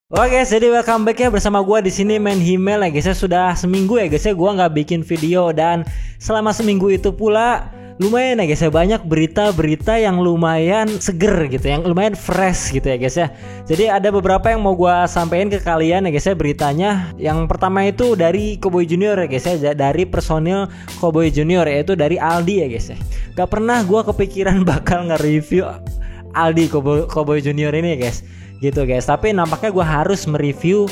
Oke guys, jadi welcome back ya bersama gua di sini main Himmel ya guys. Ya sudah seminggu ya guys ya gua nggak bikin video, dan selama seminggu itu pula lumayan ya guys ya, banyak berita-berita yang lumayan seger gitu, yang lumayan fresh gitu ya guys ya. Jadi ada beberapa yang mau gua sampaikan ke kalian ya guys ya beritanya. Yang pertama itu dari Cowboy Junior ya guys ya, dari personil Cowboy Junior, yaitu dari Aldi ya guys ya. Gak pernah gua kepikiran bakal nge-review Aldi Cowboy Junior ini ya guys, gitu guys. Tapi nampaknya gue harus mereview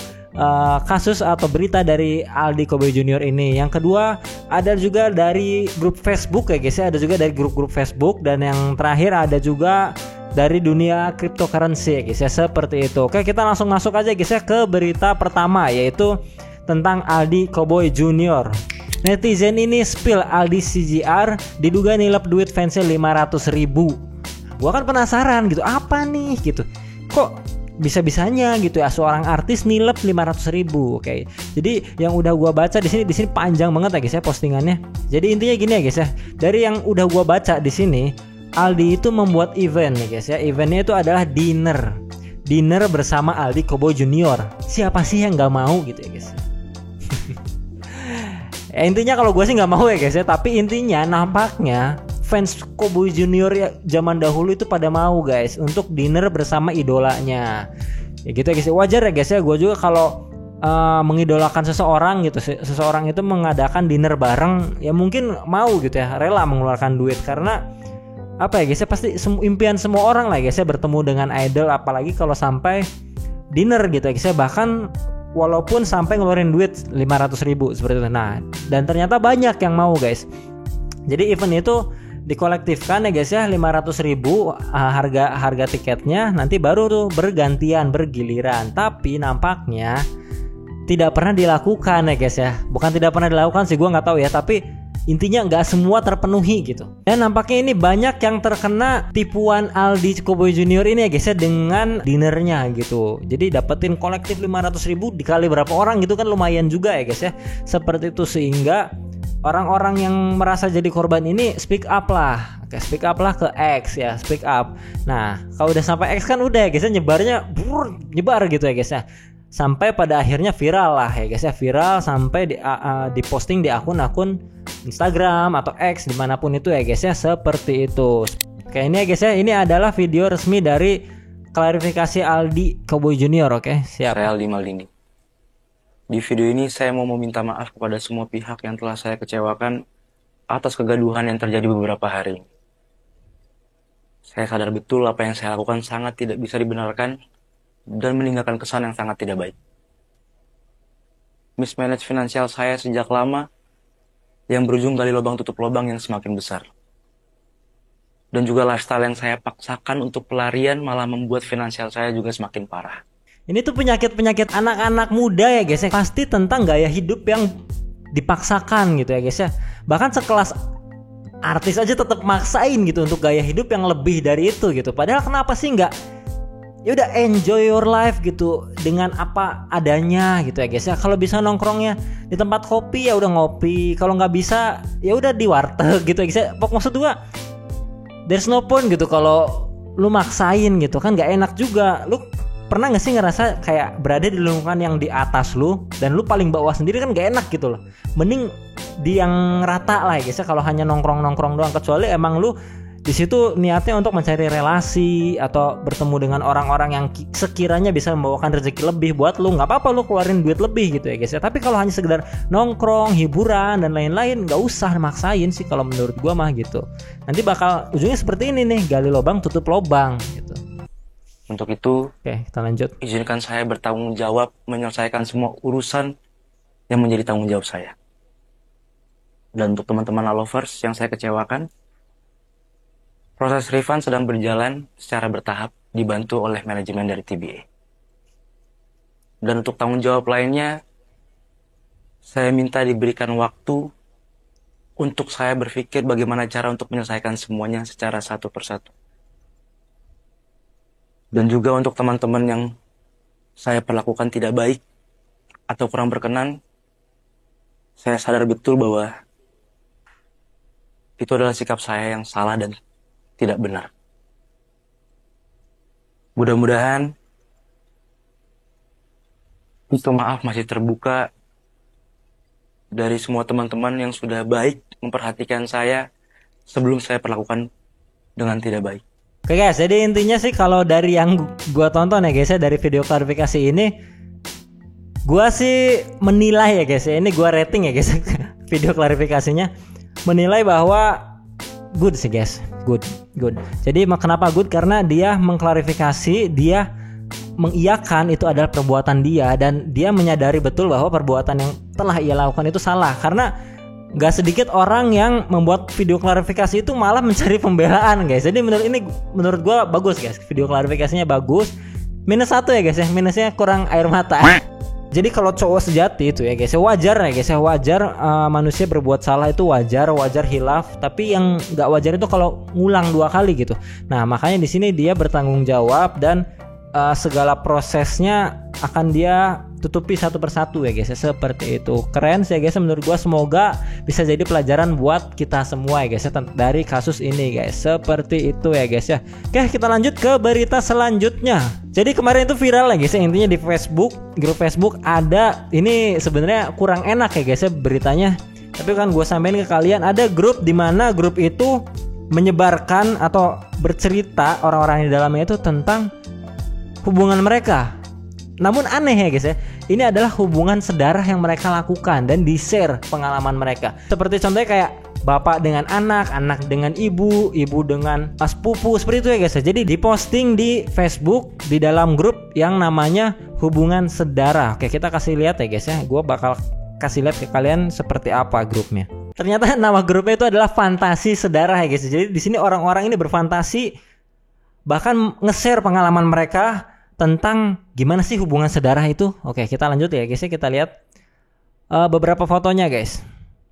kasus atau berita dari Aldi Cowboy Junior ini. Yang kedua ada juga dari grup Facebook ya guys ya, ada juga dari grup-grup Facebook, dan yang terakhir ada juga dari dunia cryptocurrency ya guys ya, seperti itu. Oke, kita langsung masuk aja guys ya ke berita pertama, yaitu tentang Aldi Cowboy Junior. Netizen ini spill Aldi CJR diduga nilep duit fansnya 500.000. Gua kan penasaran gitu, apa nih gitu, kok bisa-bisanya gitu ya seorang artis nilep 500.000. Oke. Jadi yang udah gua baca di sini panjang banget ya guys ya postingannya. Jadi intinya gini ya guys ya. Dari yang udah gua baca di sini, Aldi itu membuat event ya guys ya. Eventnya itu adalah dinner bersama Aldi Cowboy Junior. Siapa sih yang nggak mau gitu ya guys? Intinya kalau gue sih nggak mau ya guys ya. Tapi intinya nampaknya fans Cowboy Junior ya zaman dahulu itu pada mau guys untuk dinner bersama idolanya. Ya gitu ya guys. Wajar ya guys ya. Gue juga kalau mengidolakan seseorang gitu, seseorang itu mengadakan dinner bareng, ya mungkin mau gitu ya, rela mengeluarkan duit, karena apa ya guys ya, pasti impian semua orang lah guys ya bertemu dengan idol, apalagi kalau sampai dinner gitu ya guys ya, bahkan walaupun sampai ngeluarin duit 500.000 seperti itu. Nah, dan ternyata banyak yang mau guys. Jadi event itu dikolektifkan ya guys ya, 500.000 harga tiketnya, nanti baru tuh bergiliran. Tapi nampaknya tidak pernah dilakukan ya guys ya. Bukan tidak pernah dilakukan sih, gue nggak tahu ya, tapi intinya nggak semua terpenuhi gitu. Dan nampaknya ini banyak yang terkena tipuan Aldi Cowboy Junior ini ya guys ya, dengan dinernya gitu. Jadi dapetin kolektif 500.000 dikali berapa orang gitu kan, lumayan juga ya guys ya. Seperti itu, sehingga orang-orang yang merasa jadi korban ini speak up lah. Oke, speak up lah ke X ya, speak up. Nah, kalau udah sampai X kan udah ya guys ya, nyebar gitu ya guys ya. Sampai pada akhirnya viral lah ya guys ya, viral sampai diposting di akun-akun Instagram atau X dimanapun itu ya guys ya, seperti itu. Oke, ini ya guys ya, ini adalah video resmi dari klarifikasi Aldi Cowboy Junior. Oke, siap. Saya Aldi Maldini. Di video ini saya mau meminta maaf kepada semua pihak yang telah saya kecewakan atas kegaduhan yang terjadi beberapa hari. Saya sadar betul apa yang saya lakukan sangat tidak bisa dibenarkan dan meninggalkan kesan yang sangat tidak baik. Mismanage finansial saya sejak lama yang berujung gali lubang tutup lubang yang semakin besar. Dan juga lifestyle yang saya paksakan untuk pelarian malah membuat finansial saya juga semakin parah. Ini tuh penyakit-penyakit anak-anak muda ya guys ya, pasti tentang gaya hidup yang dipaksakan gitu ya guys ya. Bahkan sekelas artis aja tetap maksain gitu untuk gaya hidup yang lebih dari itu gitu. Padahal kenapa sih nggak, ya udah enjoy your life gitu dengan apa adanya gitu ya guys ya. Kalau bisa nongkrongnya di tempat kopi ya udah ngopi, kalau nggak bisa ya udah di warteg gitu ya guys ya. Maksud gua there's no point gitu kalau lu maksain gitu kan, nggak enak juga. Lu pernah gak sih ngerasa kayak berada di lingkungan yang di atas lu dan lu paling bawah sendiri, kan gak enak gitu loh. Mending di yang rata lah ya guys ya, kalau hanya nongkrong doang. Kecuali emang lu di situ niatnya untuk mencari relasi atau bertemu dengan orang-orang yang sekiranya bisa membawakan rezeki lebih buat lu, nggak apa-apa lu keluarin duit lebih gitu ya guys ya. Tapi kalau hanya sekedar nongkrong, hiburan dan lain-lain, nggak usah maksain sih kalau menurut gua mah gitu. Nanti bakal ujungnya seperti ini nih, gali lubang tutup lubang gitu. Untuk itu, Oke, kita lanjut. izinkan saya bertanggung jawab menyelesaikan semua urusan yang menjadi tanggung jawab saya. Dan untuk teman-teman lovers yang saya kecewakan, proses refund sedang berjalan secara bertahap dibantu oleh manajemen dari TBA. Dan untuk tanggung jawab lainnya, saya minta diberikan waktu untuk saya berpikir bagaimana cara untuk menyelesaikan semuanya secara satu persatu. Dan juga untuk teman-teman yang saya perlakukan tidak baik atau kurang berkenan, saya sadar betul bahwa itu adalah sikap saya yang salah dan tidak benar. Mudah-mudahan Pintu maaf masih terbuka dari semua teman-teman yang sudah baik memperhatikan saya sebelum saya perlakukan dengan tidak baik. Oke guys, jadi intinya sih kalau dari yang gua tonton ya guys ya, dari video klarifikasi ini, gua sih menilai ya guys ya, ini gua rating ya guys video klarifikasinya, menilai bahwa good sih guys, good. Jadi kenapa good? Karena dia mengklarifikasi, dia mengiyakan itu adalah perbuatan dia, dan dia menyadari betul bahwa perbuatan yang telah ia lakukan itu salah. Karena gak sedikit orang yang membuat video klarifikasi itu malah mencari pembelaan guys. Jadi menurut gue bagus guys, video klarifikasinya bagus. Minus 1 ya guys ya, minusnya kurang air mata. Jadi kalau cowok sejati itu ya guys, wajar ya guys ya, wajar manusia berbuat salah itu wajar hilaf. Tapi yang gak wajar itu kalau ngulang 2 kali gitu. Nah makanya di sini dia bertanggung jawab, dan segala prosesnya akan dia tutupi satu persatu ya guys ya, seperti itu. Keren sih ya guys, menurut gua semoga bisa jadi pelajaran buat kita semua ya guys ya, dari kasus ini guys, seperti itu ya guys ya. Oke, kita lanjut ke berita selanjutnya. Jadi kemarin itu viral ya guys ya, intinya di Facebook, grup Facebook ada, ini sebenarnya kurang enak ya guys ya beritanya, tapi kan gua sampein ke kalian, ada grup di mana grup itu menyebarkan atau bercerita orang-orang di dalamnya itu tentang hubungan mereka. Namun aneh ya guys ya, ini adalah hubungan sedarah yang mereka lakukan dan di-share pengalaman mereka. Seperti contohnya kayak bapak dengan anak, anak dengan ibu, ibu dengan sepupu, seperti itu ya guys ya. Jadi diposting di Facebook di dalam grup yang namanya hubungan sedarah. Oke, kita kasih lihat ya guys ya. Gua bakal kasih lihat ke kalian seperti apa grupnya. Ternyata nama grupnya itu adalah Fantasi Sedarah ya guys. Jadi di sini orang-orang ini berfantasi, bahkan nge-share pengalaman mereka tentang gimana sih hubungan sedarah itu. Oke, kita lanjut ya guys ya, kita lihat beberapa fotonya guys.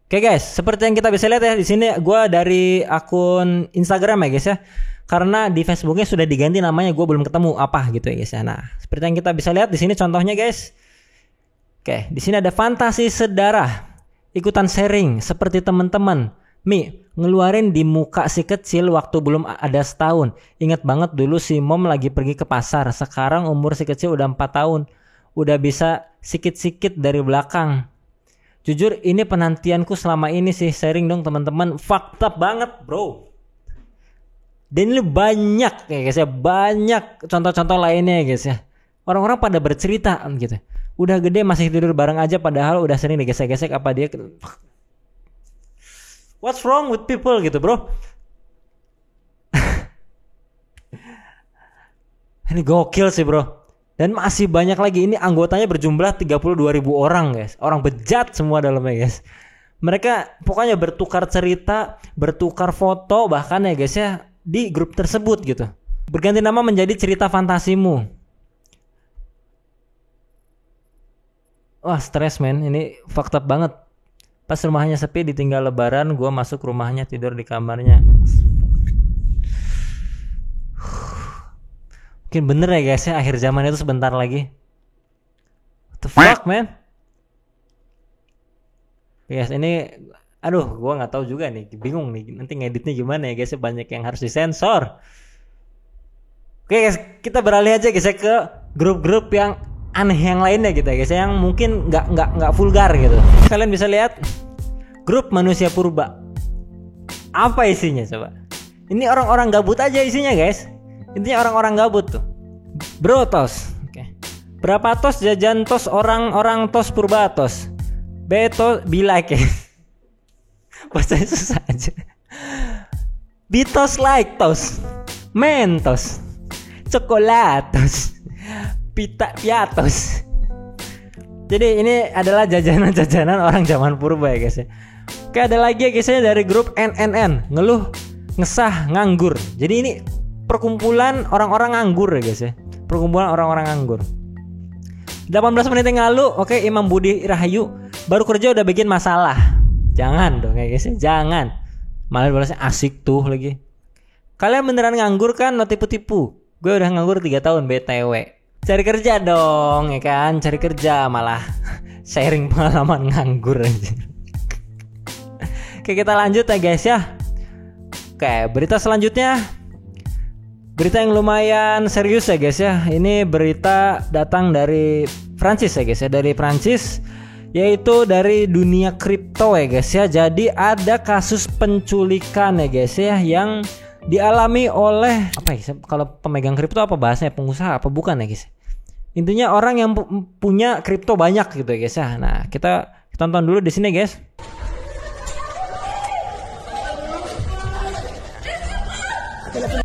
Oke guys, seperti yang kita bisa lihat ya, di sini gue dari akun Instagram ya guys ya, karena di Facebooknya sudah diganti namanya, gue belum ketemu apa gitu ya guys ya. Nah, seperti yang kita bisa lihat di sini contohnya guys. Oke, di sini ada Fantasi Sedarah, ikutan sharing seperti teman-teman. Mi, ngeluarin di muka si kecil waktu belum ada setahun. Ingat banget dulu si mom lagi pergi ke pasar. Sekarang umur si kecil udah 4 tahun. Udah bisa sikit-sikit dari belakang. Jujur ini penantianku selama ini sih. Sharing dong teman-teman. Fucked up banget bro. Dan ini banyak ya guys ya. Banyak contoh-contoh lainnya ya guys ya. Orang-orang pada bercerita gitu. Udah gede masih tidur bareng aja, padahal udah sering digesek-gesek apa dia. What's wrong with people gitu bro? Ini gokil sih bro. Dan masih banyak lagi, ini anggotanya berjumlah 32.000 orang guys. Orang bejat semua dalamnya guys. Mereka pokoknya bertukar cerita, bertukar foto, bahkan ya guys ya, di grup tersebut gitu. Berganti nama menjadi Cerita Fantasimu. Wah stres men, ini fucked up banget. Pas rumahnya sepi, ditinggal lebaran, gue masuk rumahnya, tidur di kamarnya. Mungkin bener ya guys ya, akhir zaman itu sebentar lagi. What the fuck man? Guys ini, aduh gue gak tahu juga nih, bingung nih nanti ngeditnya gimana ya guys ya, banyak yang harus disensor. Oke guys, kita beralih aja guys ya ke grup-grup yang aneh yang lainnya gitu ya guys, yang mungkin nggak vulgar gitu. Kalian bisa lihat grup manusia purba. Apa isinya coba? Ini orang-orang gabut aja isinya guys. Intinya orang-orang gabut tuh. Bro tos. Oke. Berapa tos jajan tos orang-orang tos purba tos? Beto be like ya. Bahasa susah aja. Bitos like tos. Mentos. Coklatos. Pita piatos. Jadi ini adalah jajanan-jajanan orang zaman purba ya guys ya. Oke, ada lagi ya guys ya dari grup NNN, ngeluh ngesah nganggur. Jadi ini perkumpulan orang-orang nganggur ya guys ya. Perkumpulan orang-orang nganggur. 18 menit yang lalu, oke, Imam Budi Rahayu baru kerja udah bikin masalah. Jangan dong ya guys ya, jangan. Malah balasnya asik tuh lagi. Kalian beneran nganggur kan? No tipu-tipu. Gue udah nganggur 3 tahun BTW. Cari kerja dong ya kan, cari kerja, malah sharing pengalaman nganggur aja. Oke, kita lanjut ya guys ya. Oke, berita selanjutnya, berita yang lumayan serius ya guys ya. Ini berita datang dari Prancis ya guys ya, dari Prancis, yaitu dari dunia kripto ya guys ya. Jadi ada kasus penculikan ya guys ya yang dialami oleh apa ya, kalau pemegang kripto apa bahasanya, pengusaha apa bukan ya guys. Intinya orang yang punya kripto banyak gitu ya guys ya. Nah, kita tonton dulu di sini guys.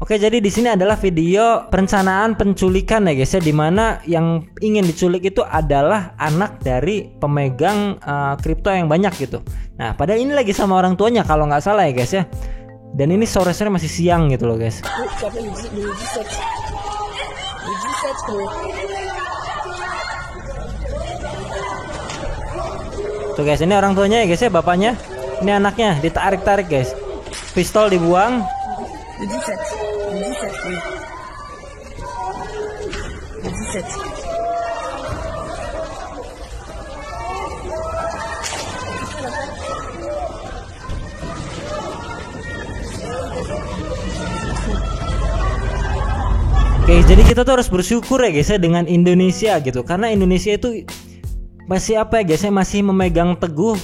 Oke, jadi di sini adalah video perencanaan penculikan ya guys ya, dimana yang ingin diculik itu adalah anak dari pemegang kripto yang banyak gitu. Nah, padahal ini lagi sama orang tuanya kalau nggak salah ya guys ya. Dan ini sore-sore masih siang gitu loh guys. Tuh guys, ini orang tuanya ya guys ya, bapaknya. Ini anaknya ditarik-tarik guys. Pistol dibuang. Oke, jadi kita tuh harus bersyukur ya guys ya dengan Indonesia gitu, karena Indonesia itu masih apa ya guys ya, masih memegang teguh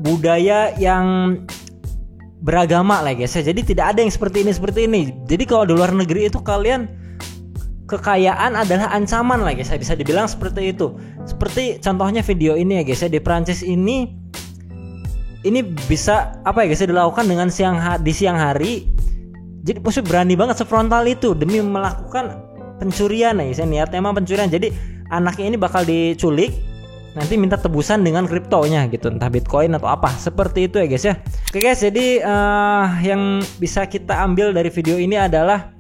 budaya yang beragama lah guys ya. Jadi tidak ada yang seperti ini. Jadi kalau di luar negeri itu kalian kekayaan adalah ancaman lah guys ya, bisa dibilang seperti itu. Seperti contohnya video ini ya guys ya, di Prancis ini bisa apa ya guys ya, dilakukan dengan di siang hari. Jadi maksudnya berani banget sefrontal itu demi melakukan pencurian ya guys ya, niatnya emang pencurian. Jadi anaknya ini bakal diculik, nanti minta tebusan dengan kriptonya gitu, entah Bitcoin atau apa, seperti itu ya guys ya. Oke guys, jadi yang bisa kita ambil dari video ini adalah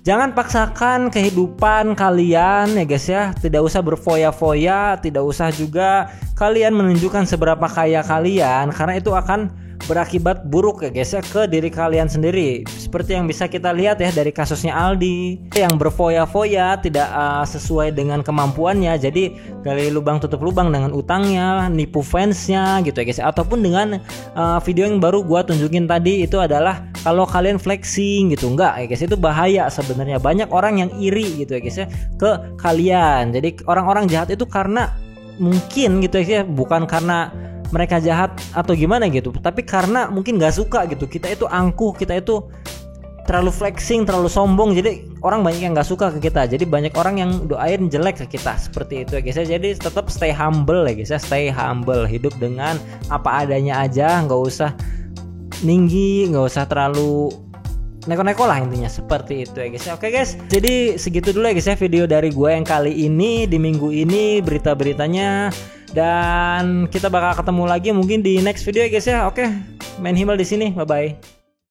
jangan paksakan kehidupan kalian ya guys ya. Tidak usah berfoya-foya, tidak usah juga kalian menunjukkan seberapa kaya kalian, karena itu akan berakibat buruk ya guys ya ke diri kalian sendiri. Seperti yang bisa kita lihat ya dari kasusnya Aldi yang berfoya-foya, tidak sesuai dengan kemampuannya, jadi gali lubang tutup lubang dengan utangnya, nipu fansnya gitu ya guys. Ataupun dengan video yang baru gua tunjukin tadi, itu adalah kalau kalian flexing gitu, enggak ya guys, itu bahaya sebenarnya. Banyak orang yang iri gitu ya guys ya ke kalian. Jadi orang-orang jahat itu karena mungkin gitu ya, bukan karena mereka jahat atau gimana gitu, tapi karena mungkin gak suka gitu, kita itu angkuh, kita itu terlalu flexing, terlalu sombong, jadi orang banyak yang gak suka ke kita. Jadi banyak orang yang doain jelek ke kita, seperti itu ya guys ya. Jadi tetap stay humble ya guys ya, stay humble, hidup dengan apa adanya aja, gak usah tinggi, gak usah terlalu neko-neko lah, intinya seperti itu ya guys ya. Oke guys, jadi segitu dulu ya guys ya video dari gue yang kali ini, di minggu ini berita-beritanya. Dan kita bakal ketemu lagi mungkin di next video ya guys ya. Oke, main Himmel di sini. Bye bye.